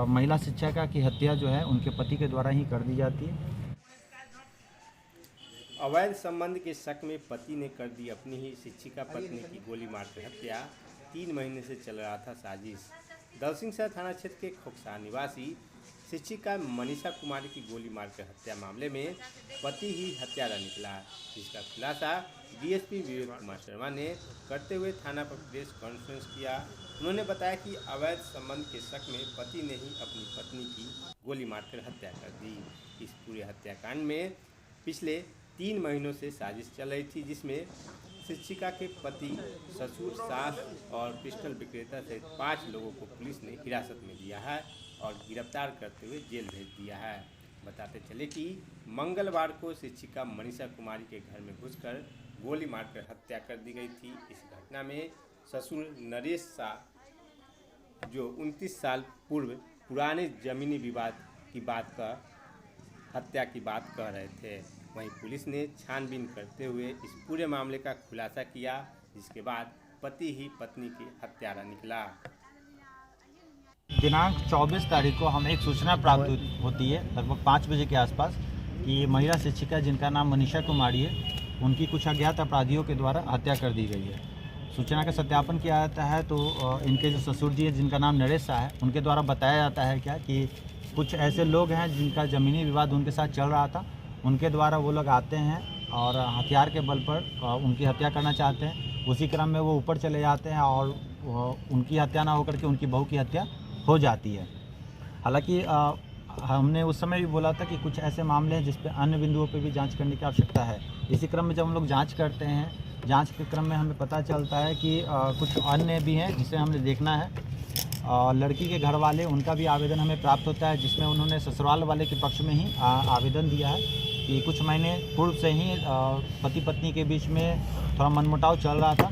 महिला शिक्षिका की हत्या जो है उनके पति के द्वारा ही कर दी जाती है। अवैध संबंध के शक में पति ने कर दी अपनी ही शिक्षिका पत्नी की गोली मारकर हत्या। 3 महीने से चल रहा था साजिश। दलसिंहसराय थाना क्षेत्र के खोखसा निवासी शिक्षिका मनीषा कुमारी की गोली मारकर हत्या मामले में पति ही हत्यारा निकला, जिसका खुलासा डीएसपी विवेक कुमार शर्मा ने करते हुए थाना पर प्रेस कॉन्फ्रेंस किया। उन्होंने बताया कि अवैध संबंध के शक में पति ने ही अपनी पत्नी की गोली मारकर हत्या कर दी। इस पूरे हत्याकांड में पिछले 3 महीनों से साजिश चल रही थी, जिसमें शिक्षिका के पति, ससुर, सास और पिस्टल विक्रेता सहित 5 लोगों को पुलिस ने हिरासत में लिया है और गिरफ्तार करते हुए जेल भेज दिया है। बताते चले कि मंगलवार को शिक्षिका मनीषा कुमारी के घर में घुसकर गोली मारकर हत्या कर दी गई थी। इस घटना में ससुर नरेश शाह, जो 29 साल पूर्व पुराने जमीनी विवाद की हत्या की बात कह रहे थे, वहीं पुलिस ने छानबीन करते हुए इस पूरे मामले का खुलासा किया, जिसके बाद पति ही पत्नी की हत्यारा निकला। दिनांक 24 तारीख को हमें एक सूचना प्राप्त होती है लगभग 5 बजे के आसपास कि महिला शिक्षिका जिनका नाम मनीषा कुमारी है, उनकी कुछ अज्ञात अपराधियों के द्वारा हत्या कर दी गई है। सूचना का सत्यापन किया जाता है तो इनके जो ससुर जी है जिनका नाम नरेश शाह है, उनके द्वारा बताया जाता है कि कुछ ऐसे लोग हैं जिनका ज़मीनी विवाद उनके साथ चल रहा था, उनके द्वारा वो लोग आते हैं और हथियार के बल पर उनकी हत्या करना चाहते हैं। उसी क्रम में वो ऊपर चले जाते हैं और उनकी हत्या ना होकर के उनकी बहू की हत्या हो जाती है। हालांकि हमने उस समय भी बोला था कि कुछ ऐसे मामले हैं जिस पे अन्य बिंदुओं पे भी जांच करने की आवश्यकता है। इसी क्रम में जब हम लोग जांच करते हैं, जांच के क्रम में हमें पता चलता है कि कुछ अन्य भी हैं जिसे हमने देखना है। लड़की के घर वाले, उनका भी आवेदन हमें प्राप्त होता है, जिसमें उन्होंने ससुराल वाले के पक्ष में ही आवेदन दिया है कि कुछ महीने पूर्व से ही पति पत्नी के बीच में थोड़ा मनमुटाव चल रहा था,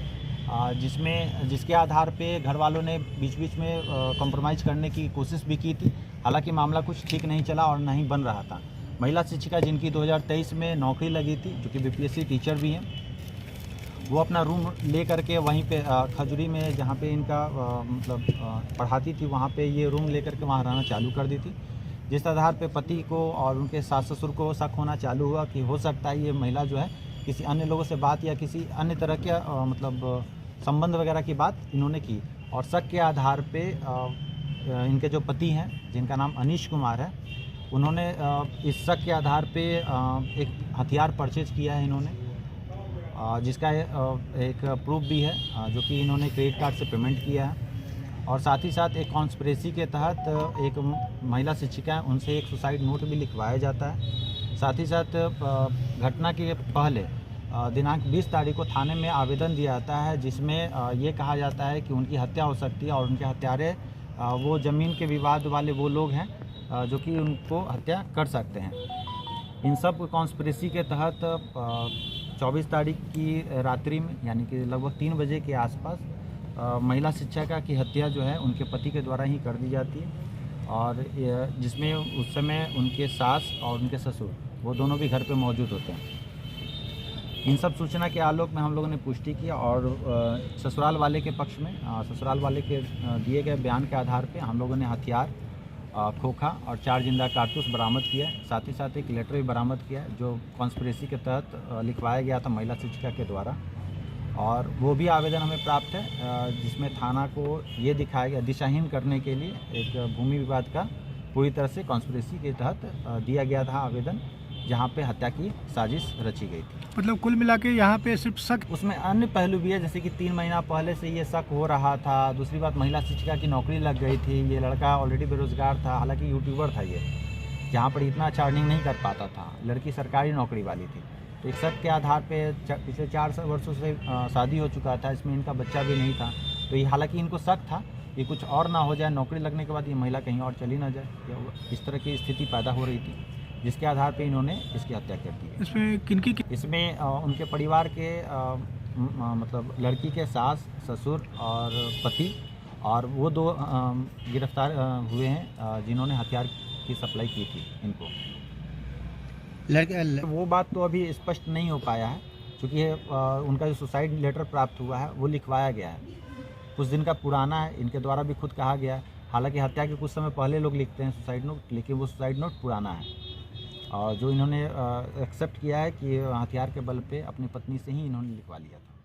जिसके आधार पे घर वालों ने बीच बीच में कॉम्प्रोमाइज़ करने की कोशिश भी की थी। हालांकि मामला कुछ ठीक नहीं चला और ना ही बन रहा था। महिला शिक्षिका जिनकी 2023 में नौकरी लगी थी, जो कि बीपीएससी टीचर भी हैं, वो अपना रूम ले करके वहीं पे खजूरी में जहाँ पे इनका पढ़ाती थी, वहाँ पे ये रूम ले करके वहाँ रहना चालू कर दी थी। जिस आधार पे पति को और उनके सास ससुर को शक होना चालू हुआ कि हो सकता है ये महिला जो है किसी अन्य लोगों से बात या किसी अन्य तरह के संबंध वगैरह की बात इन्होंने की। और शक के आधार पे इनके जो पति हैं जिनका नाम अनीश कुमार है, उन्होंने इस शक के आधार पे एक हथियार परचेज किया है इन्होंने, जिसका एक प्रूफ भी है, जो कि इन्होंने क्रेडिट कार्ड से पेमेंट किया है। और साथ ही साथ एक कॉन्स्पिरेसी के तहत एक महिला शिक्षिका है, उनसे एक सुसाइड नोट भी लिखवाया जाता है। साथ ही साथ घटना के पहले दिनांक 20 तारीख को थाने में आवेदन दिया जाता है, जिसमें ये कहा जाता है कि उनकी हत्या हो सकती है और उनके हत्यारे वो ज़मीन के विवाद वाले वो लोग हैं जो कि उनको हत्या कर सकते हैं। इन सब कॉन्स्पिरेसी के तहत 24 तारीख की रात्रि में, यानी कि लगभग 3 बजे के आसपास महिला शिक्षिका की हत्या जो है उनके पति के द्वारा ही कर दी जाती है। और जिसमें उस समय उनके सास और उनके ससुर वो दोनों भी घर पे मौजूद होते हैं। इन सब सूचना के आलोक में हम लोगों ने पुष्टि की और ससुराल वाले के पक्ष में ससुराल वाले के दिए गए बयान के आधार पे हम लोगों ने हथियार, खोखा और 4 जिंदा कारतूस बरामद किया है। साथ ही साथ एक लेटर भी बरामद किया है जो कॉन्स्पिरेसी के तहत लिखवाया गया था महिला शिक्षिका के द्वारा। और वो भी आवेदन हमें प्राप्त है, जिसमें थाना को ये दिखाया गया दिशाहीन करने के लिए एक भूमि विवाद का पूरी तरह से कॉन्स्पिरेसी के तहत दिया गया था आवेदन, जहाँ पे हत्या की साजिश रची गई थी। मतलब कुल मिला के यहाँ पे सिर्फ शक, उसमें अन्य पहलू भी है, जैसे कि 3 महीना पहले से ये शक हो रहा था। दूसरी बात, महिला शिक्षिका की नौकरी लग गई थी, ये लड़का ऑलरेडी बेरोजगार था, हालांकि यूट्यूबर था ये, जहाँ पर इतना अच्छा अर्निंग नहीं कर पाता था। लड़की सरकारी नौकरी वाली थी। तो एक शक के आधार पे पिछले 4 वर्षों से शादी हो चुका था, इसमें इनका बच्चा भी नहीं था। तो ये हालांकि इनको शक था कि कुछ और ना हो जाए, नौकरी लगने के बाद ये महिला कहीं और चली ना जाए, इस तरह की स्थिति पैदा हो रही थी, जिसके आधार पे इन्होंने इसकी हत्या कर दी है। इसमें किनकी इसमें उनके परिवार के मतलब लड़की के सास, ससुर और पति, और वो 2 गिरफ्तार हुए हैं जिन्होंने हथियार की सप्लाई की थी इनको। वो बात तो अभी स्पष्ट नहीं हो पाया है, क्योंकि उनका जो सुसाइड लेटर प्राप्त हुआ है वो लिखवाया गया है, कुछ दिन का पुराना है। इनके द्वारा भी खुद कहा गया हालांकि हत्या के कुछ समय पहले लोग लिखते हैं सुसाइड नोट, लेकिन वो सुसाइड नोट पुराना है। और जो इन्होंने एक्सेप्ट किया है कि हथियार के बल पे अपनी पत्नी से ही इन्होंने लिखवा लिया था।